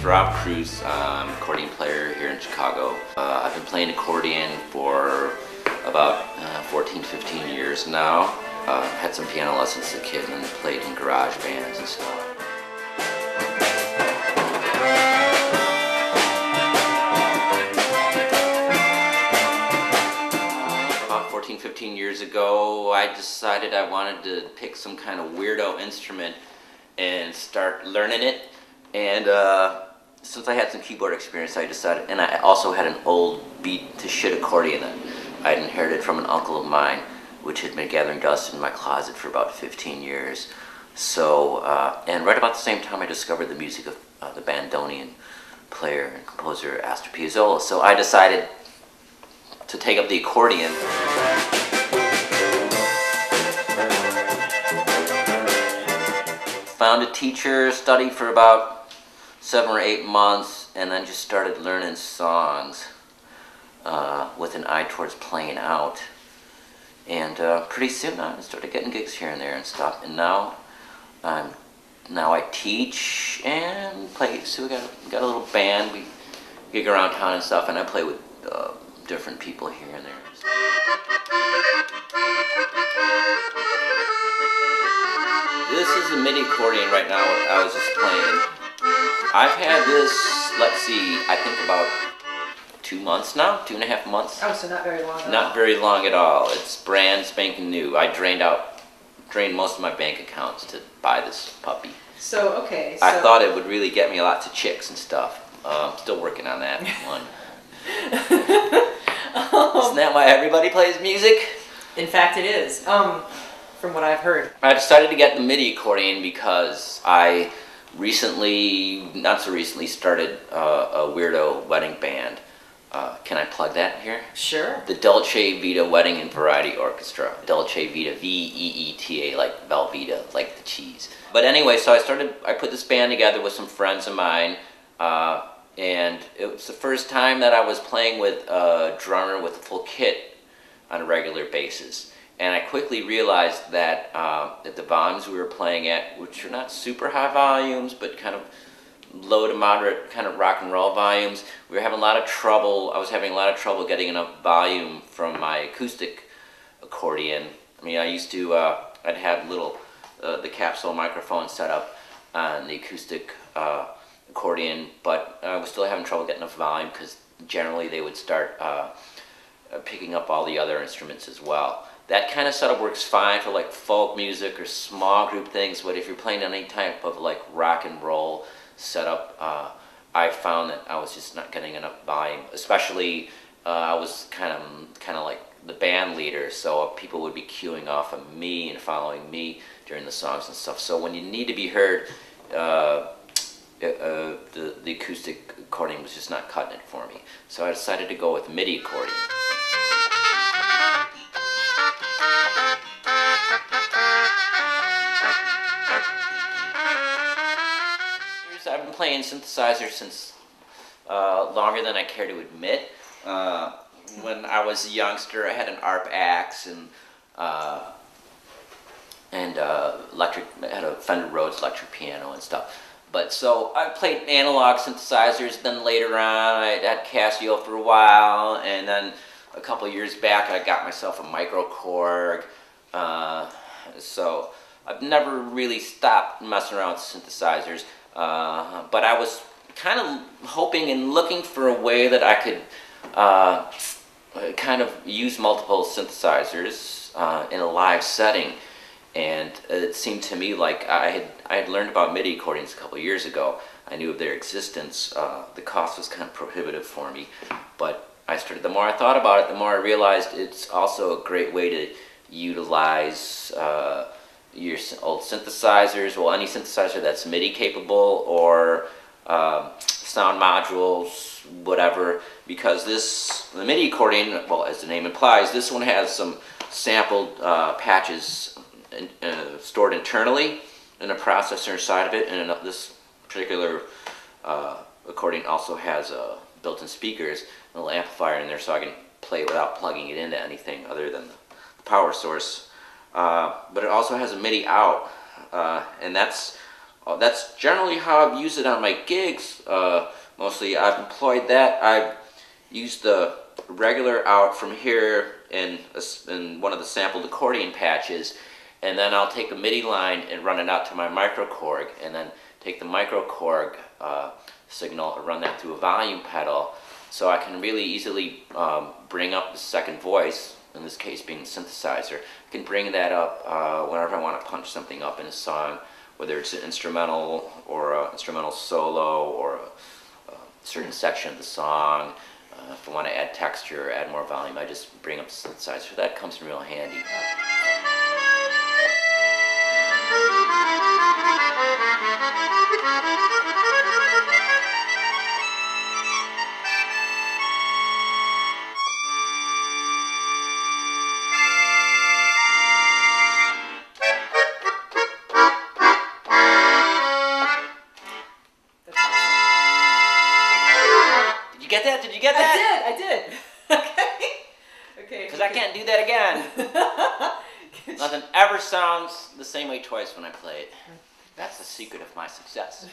name's Rob Cruz. I'm an accordion player here in Chicago. I've been playing accordion for about 14, 15 years now. Had some piano lessons as a kid and then played in garage bands and stuff. About 14, 15 years ago, I decided I wanted to pick some kind of weirdo instrument and start learning it. And since I had some keyboard experience, I decided, and I also had an old beat to shit accordion that I'd inherited from an uncle of mine, which had been gathering dust in my closet for about 15 years. So, and right about the same time I discovered the music of the bandonian player and composer Astor Piazzolla. So I decided to take up the accordion. Found a teacher, studied for about 7 or 8 months, and then just started learning songs with an eye towards playing out. And pretty soon I started getting gigs here and there and stuff. And now I teach and play. So we got a little band. We gig around town and stuff, and I play with different people here and there. This is a MIDI accordion right now. I was just playing. I've had this, let's see, I think about 2 months now, 2.5 months. Oh, so not very long at all. Not very long at all. It's brand spanking new. I drained most of my bank accounts to buy this puppy. So, okay. I thought it would really get me lots of chicks and stuff. Still working on that one. Isn't that why everybody plays music? In fact, it is. From what I've heard. I decided to get the MIDI accordion because I recently, not so recently, started a weirdo wedding band. Can I plug that here? Sure. The Dolce Vita Wedding and Variety Orchestra. Dolce Vita, V-E-E-T-A, like Velveeta, like the cheese. But anyway, so I put this band together with some friends of mine, and it was the first time that I was playing with a drummer with a full kit on a regular basis. And I quickly realized that that the volumes we were playing at, which are not super high volumes, but kind of low to moderate kind of rock and roll volumes, we were having a lot of trouble. I was having a lot of trouble getting enough volume from my acoustic accordion. I mean, I used to, I'd have little, the capsule microphone set up on the acoustic accordion, but I was still having trouble getting enough volume because generally they would start picking up all the other instruments as well. That kind of setup works fine for like folk music or small group things, but if you're playing any type of like rock and roll setup, I found that I was just not getting enough volume. Especially, I was kind of like the band leader, so people would be queuing off of me and following me during the songs and stuff. So when you need to be heard, the acoustic accordion was just not cutting it for me. So I decided to go with MIDI accordion. I've been playing synthesizers since longer than I care to admit. When I was a youngster, I had an ARP axe and I had a Fender Rhodes electric piano and stuff. But so I played analog synthesizers. Then later on, I had Casio for a while, and then a couple years back, I got myself a microKORG. So I've never really stopped messing around with synthesizers. But I was kind of hoping and looking for a way that I could kind of use multiple synthesizers in a live setting, and it seemed to me like I had learned about MIDI accordions a couple of years ago. I knew of their existence. The cost was kind of prohibitive for me, but the more I thought about it, the more I realized it's also a great way to utilize your old synthesizers, well, any synthesizer that's MIDI capable, or sound modules, whatever, because the MIDI accordion, well, as the name implies, this one has some sampled patches stored internally in a processor inside of it, and this particular accordion also has built-in speakers, a little amplifier in there, so I can play without plugging it into anything other than the power source. But it also has a MIDI out, and that's That's generally how I've used it on my gigs. Mostly I've employed that. I've used the regular out from here in one of the sampled accordion patches, and then I'll take a MIDI line and run it out to my microKORG, and then take the microKORG signal and run that through a volume pedal, so I can really easily bring up the second voice, in this case being the synthesizer. I can bring that up whenever I want to punch something up in a song, whether it's an instrumental or an instrumental solo or a certain section of the song. If I want to add texture or add more volume, I just bring up the synthesizer. That comes in real handy. Did you get that? Did you get that? I did. Okay. Okay. Because I can't do that again. Nothing ever sounds the same way twice when I play it. That's the secret of my success.